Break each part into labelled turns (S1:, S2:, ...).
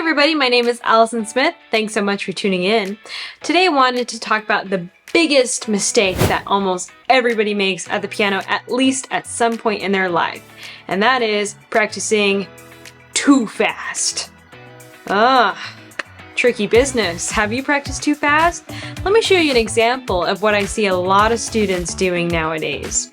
S1: everybody, my name is Allison Smith. Thanks so much for tuning in. Today I wanted to talk about the biggest mistake that almost everybody makes at the piano, at least at some point in their life. And that is practicing too fast. Tricky business. Have you practiced too fast? Let me show you an example of what I see a lot of students doing nowadays.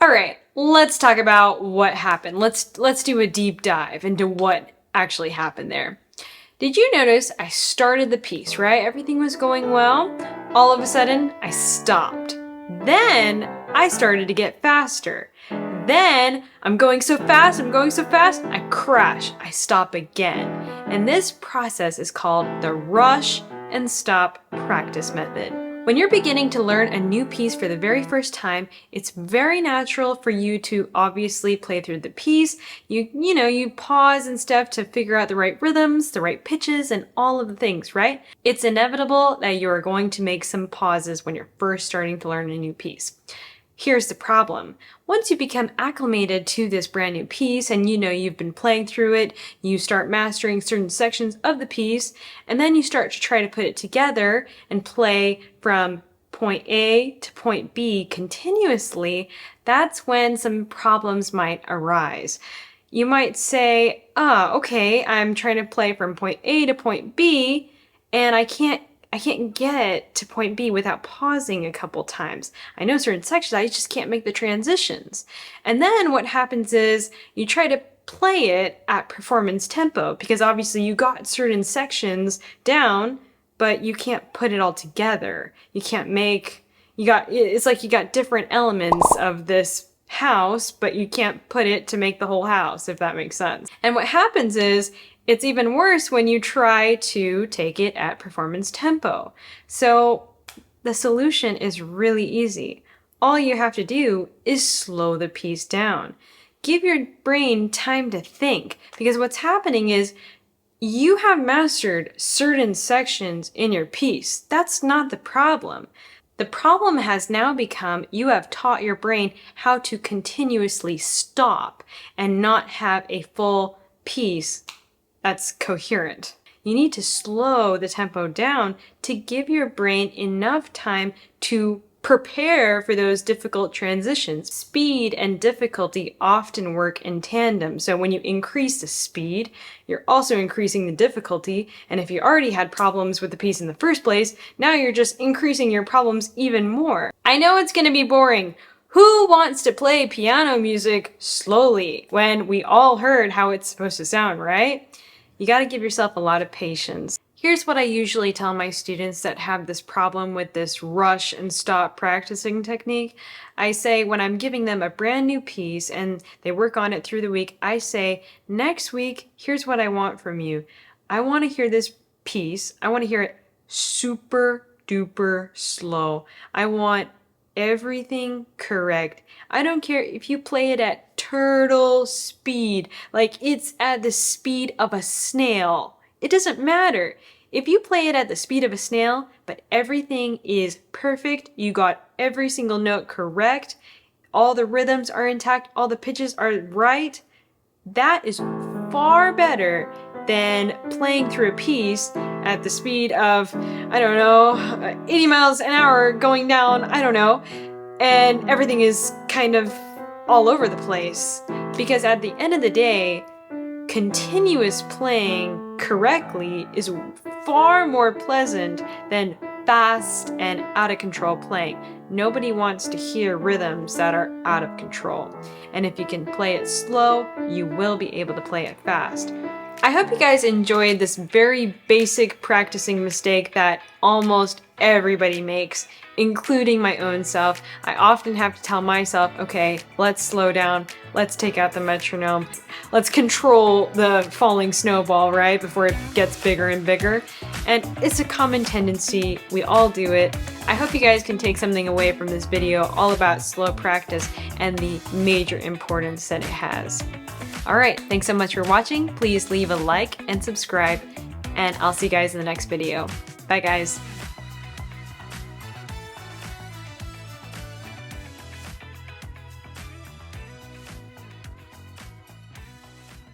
S1: Alright, let's talk about what happened. Let's do a deep dive into what actually happened there. Did you notice I started the piece, right? Everything was going well. All of a sudden, I stopped. Then I started to get faster. Then I'm going so fast, I crash. I stop again. And this process is called the rush and stop practice method. When you're beginning to learn a new piece for the very first time, it's very natural for you to obviously play through the piece. You pause and stuff to figure out the right rhythms, the right pitches, and all of the things, right? It's inevitable that you're going to make some pauses when you're first starting to learn a new piece. Here's the problem. Once you become acclimated to this brand new piece and you've been playing through it, you start mastering certain sections of the piece, and then you start to try to put it together and play from point A to point B continuously, that's when some problems might arise. You might say, okay, I'm trying to play from point A to point B, and I can't get to point B without pausing a couple times. I know certain sections, I just can't make the transitions. And then what happens is you try to play it at performance tempo, because obviously you got certain sections down, but you can't put it all together. It's like you got different elements of this house, but you can't put it to make the whole house, if that makes sense. And what happens is, it's even worse when you try to take it at performance tempo. So the solution is really easy. All you have to do is slow the piece down. Give your brain time to think, because what's happening is you have mastered certain sections in your piece. That's not the problem. The problem has now become you have taught your brain how to continuously stop and not have a full piece that's coherent. You need to slow the tempo down to give your brain enough time to prepare for those difficult transitions. Speed and difficulty often work in tandem. So when you increase the speed, you're also increasing the difficulty. And if you already had problems with the piece in the first place, now you're just increasing your problems even more. I know it's going to be boring. Who wants to play piano music slowly when we all heard how it's supposed to sound, right? You got to give yourself a lot of patience. Here's what I usually tell my students that have this problem with this rush and stop practicing technique. I say when I'm giving them a brand new piece and they work on it through the week, I say, next week, here's what I want from you. I want to hear this piece. I want to hear it super duper slow. I want everything correct. I don't care if you play it at turtle speed, like it's at the speed of a snail. It doesn't matter. If you play it at the speed of a snail, but everything is perfect, you got every single note correct, all the rhythms are intact, all the pitches are right, that is far better than playing through a piece at the speed of, 80 miles an hour going down, and everything is kind of all over the place. Because at the end of the day, continuous playing correctly is far more pleasant than fast and out of control playing. Nobody wants to hear rhythms that are out of control. And if you can play it slow, you will be able to play it fast. I hope you guys enjoyed this very basic practicing mistake that almost everybody makes. including my own self. I often have to tell myself, okay, let's slow down, let's take out the metronome, let's control the falling snowball, right, before it gets bigger and bigger. And it's a common tendency, we all do it. I hope you guys can take something away from this video all about slow practice and the major importance that it has. Alright, thanks so much for watching. Please leave a like and subscribe, and I'll see you guys in the next video. Bye guys.